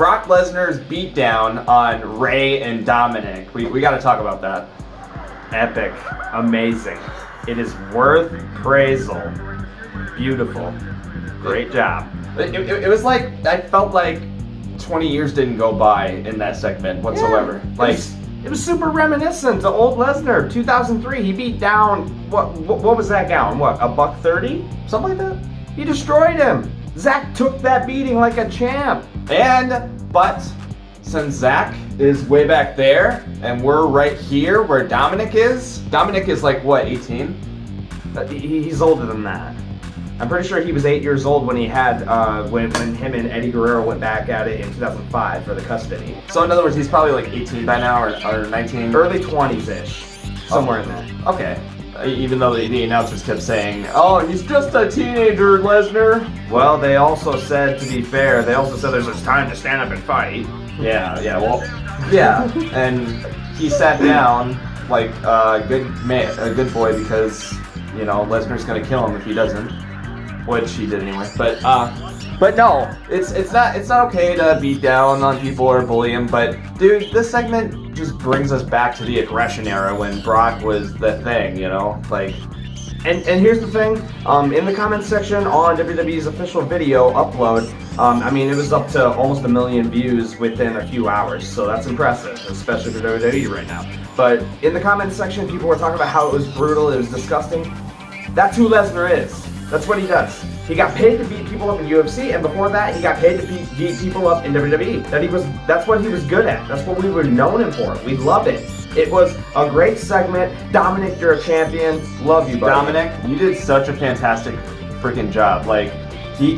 Brock Lesnar's beatdown on Rey and Dominic. We got to talk about that. Epic. Amazing. It is worth praisal. Beautiful. Great job. It was like, I felt like 20 years didn't go by in that segment whatsoever. Yeah, like it was super reminiscent to old Lesnar, 2003. He beat down, what was that down? What, $130? Something like that? He destroyed him. Zach took that beating like a champ. But since Zach is way back there and we're right here where Dominic is like what, 18? He's older than that. I'm pretty sure he was 8 years old when he had when him and Eddie Guerrero went back at it in 2005 for the custody. So in other words, he's probably like 18 by now or 19? Early 20s-ish, somewhere in there. Okay. Even though the announcers kept saying, oh, he's just a teenager, Lesnar. Well, they also said, to be fair, there's just time to stand up and fight. Yeah, and he sat down like a good boy because, you know, Lesnar's gonna kill him if he doesn't, which he did anyway. But no, it's not okay to beat down on people or bully them. But dude, this segment just brings us back to the aggression era when Brock was the thing, you know, like. And here's the thing, in the comments section on WWE's official video upload, I mean, it was up to almost 1 million views within a few hours, so that's impressive, especially for WWE right now. But in the comments section, people were talking about how it was brutal, it was disgusting. That's who Lesnar is. That's what he does. He got paid to beat people up in UFC, and before that, he got paid to beat people up in WWE. That's what he was good at. That's what we were known him for. We loved it. It was a great segment. Dominic, you're a champion. Love you, buddy. Dominic, you did such a fantastic freaking job. Like, he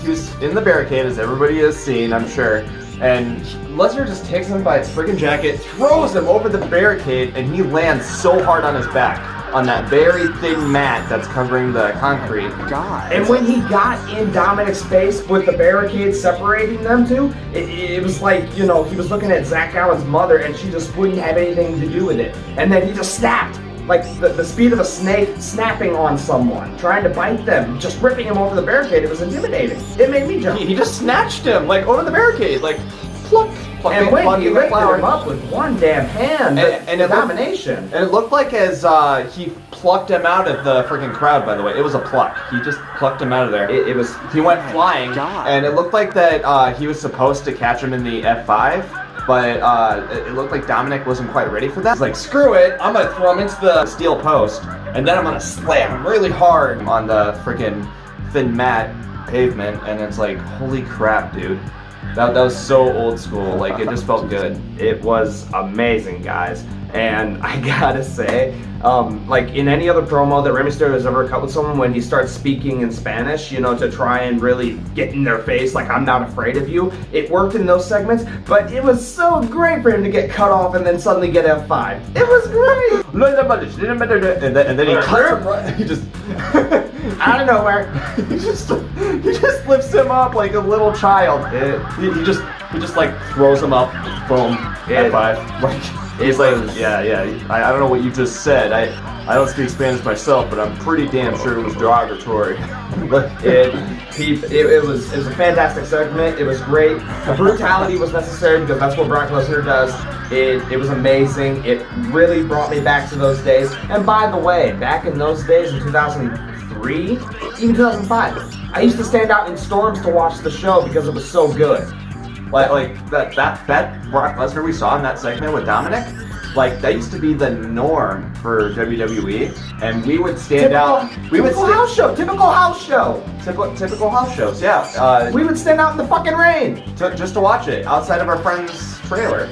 was in the barricade, as everybody has seen, I'm sure. And Lesnar just takes him by his freaking jacket, throws him over the barricade, and he lands so hard on his back on that very thin mat that's covering the concrete. God. And when he got in Dominic's face with the barricade separating them two, it was like, you know, he was looking at Zach Allen's mother and she just wouldn't have anything to do with it. And then he just snapped. Like the speed of a snake snapping on someone, trying to bite them, just ripping him over the barricade. It was intimidating. It made me jump. He just snatched him, like, over the barricade, like, pluck. And when he lifted him up with one damn hand, and the domination. And it looked like as he plucked him out of the freaking crowd, by the way. It was a pluck. He just plucked him out of there. He went flying, and it looked like that he was supposed to catch him in the F5, but it looked like Dominic wasn't quite ready for that. He's like, screw it, I'm going to throw him into the steel post, and then I'm going to slam him really hard on the freaking thin mat pavement, and it's like, holy crap, dude. That was so old school, like, it just felt good. It was amazing, guys. And I gotta say, like in any other promo that Rey Mysterio has ever cut with someone, when he starts speaking in Spanish, you know, to try and really get in their face, like, I'm not afraid of you, it worked in those segments, but it was so great for him to get cut off and then suddenly get F5. It was great! And then he cuts him right, he just, out of nowhere, he just lifts him up like a little child. He just like throws him up, boom, F5. Like, he's like, yeah. I don't know what you just said. I don't speak Spanish myself, but I'm pretty damn sure it was derogatory. It was a fantastic segment. It was great. The brutality was necessary because that's what Brock Lesnar does. It was amazing. It really brought me back to those days. And by the way, back in those days in 2003, even 2005, I used to stand out in storms to watch the show because it was so good. Like that Brock Lesnar we saw in that segment with Dominic, like, that used to be the norm for WWE, and we would stand out. Typical house shows, yeah. We would stand out in the fucking rain just to watch it outside of our friend's trailer.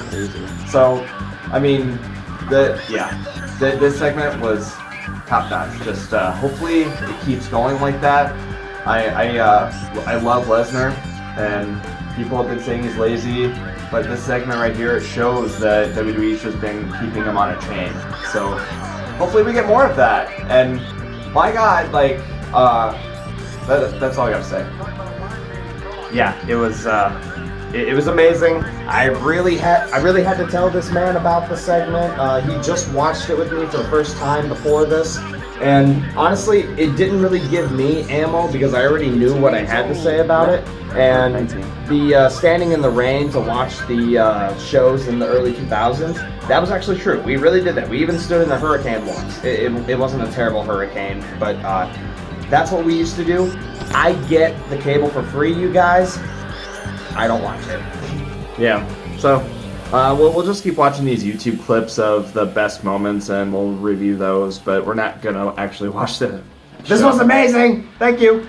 So, I mean, this segment was top notch. Just hopefully it keeps going like that. I love Lesnar, and people have been saying he's lazy, but this segment right here, it shows that WWE's just been keeping him on a chain. So hopefully we get more of that. And my God, like, that's all I gotta say. Yeah, it was amazing. I really had to tell this man about the segment. He just watched it with me for the first time before this. And honestly, it didn't really give me ammo because I already knew what I had to say about it. And the standing in the rain to watch the shows in the early 2000s, that was actually true. We really did that. We even stood in a hurricane once. It wasn't a terrible hurricane, but that's what we used to do. I get the cable for free, you guys. I don't watch it. Yeah, so we'll just keep watching these YouTube clips of the best moments and we'll review those, but we're not going to actually watch the This show. was amazing! Thank you!